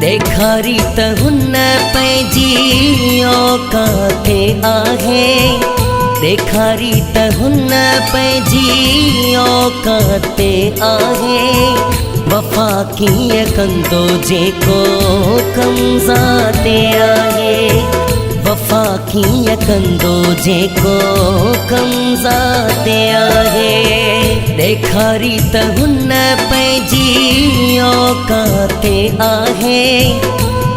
ॾेखारी त हुन पंहिंजी औकात आहे। ॾेखारी त हुन पंहिंजी औकात आहे। वफ़ा कीअं कंदो जेको कमु ज़ात आहे। वफ़ा कीअं कंदो जेको कमु ज़ात आहे। ॾेखारी त हुन पंहिंजी औकात आहे।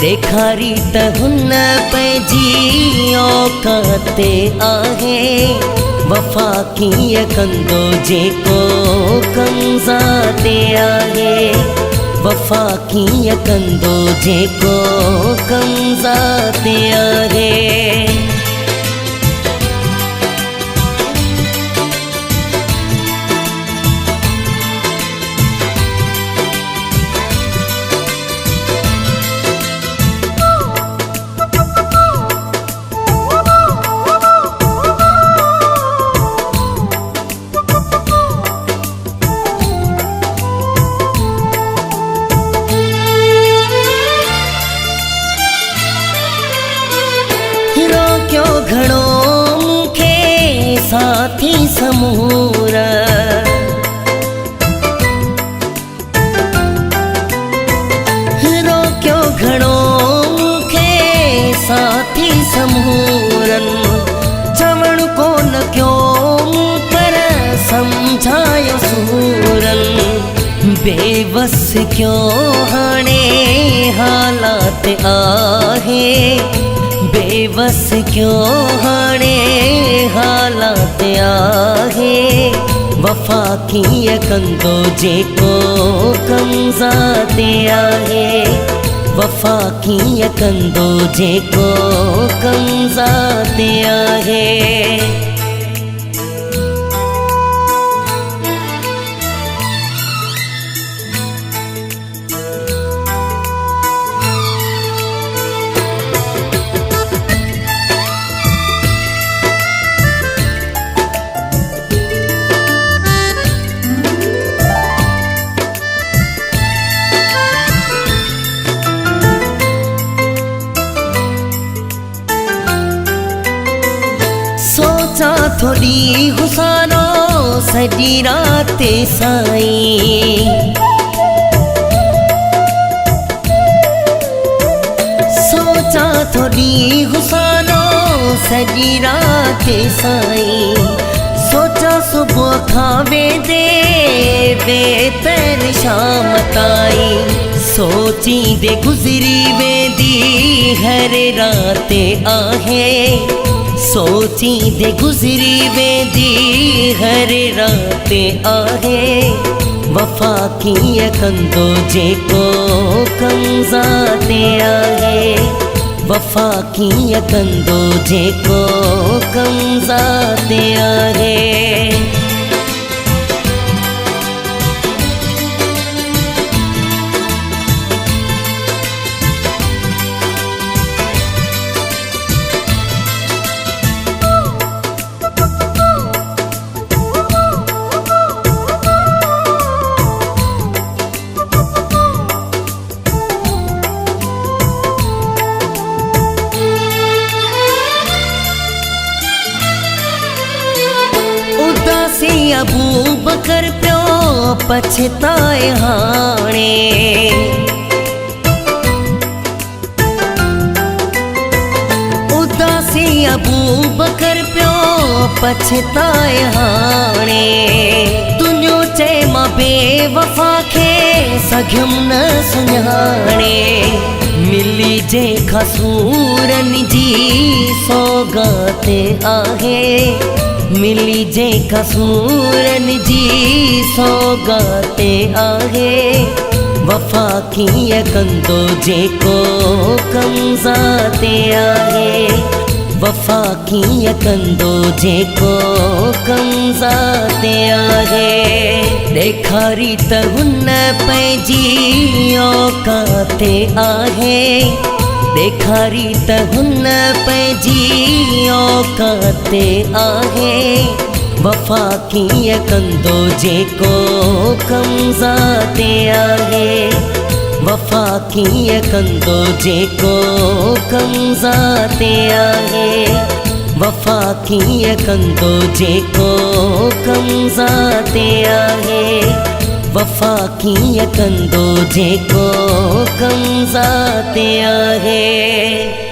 ॾेखारी त हुन पंहिंजी औकात आहे। वफ़ा कीअं कंदो जेको कमु ज़ात आहे। वफ़ा कीअं कंदो जेको कमु ज़ात आहे। घणो मूंखे साथी समूर रोकियो घणो मूंखे साथी समूरन। चवण कोन कयो पर सम्झायो सूरन। बेवस क्यों हाणे हालात आहे। बेवस क्यों हाणे हालात आहे। वफ़ा कीअं कंदो जेको कमु ज़ात आहे। वफ़ा कीअं कंदो जेको कमु ज़ात आहे। सोचा थोड़ी हुसानो सॼी रात साईं। सोचा थोड़ी हुसानो सॼी रात साईं। सोचा सुबुह खां वेंदे बेतर शाम ताईं। सोचींदे गुज़री वेंदी हर रात आहे। सोचींदे गुज़री वेंदी हर रात आहे। वफ़ा कीअं कंदो जेको कमु ज़ात आहे। वफ़ा कीअं कंदो जेको कमु ज़ात आहे। अबू बकर पियो पछताए हाणे। उदासी अबू बकर पियो पछताए हाणे। तुंहिंजो चए मां बेवफ़ा खे सघियुमि न सुञाणे। मिली जे खसूरनि जी सौगात आहे। मिली जे कसूरनि जी सौगात आहे। वफ़ा कीअं कंदो जेको कमु ज़ात आहे। वफ़ा कीअं कंदो जेको कमु ज़ात आहे। ॾेखारी त हुन पंहिंजी औकात आहे। ॾेखारी त हुन पंहिंजी औकात आहे। वफ़ा कीअं कंदो जेको कमु ज़ात आहे। वफ़ा कीअं कंदो जेको कमज़ा ते आहे। वफ़ा कीअं कंदो जेको कमज़ा ते आहे। वफ़ा कीअं कंदो जेको कमज़ा ते आहे।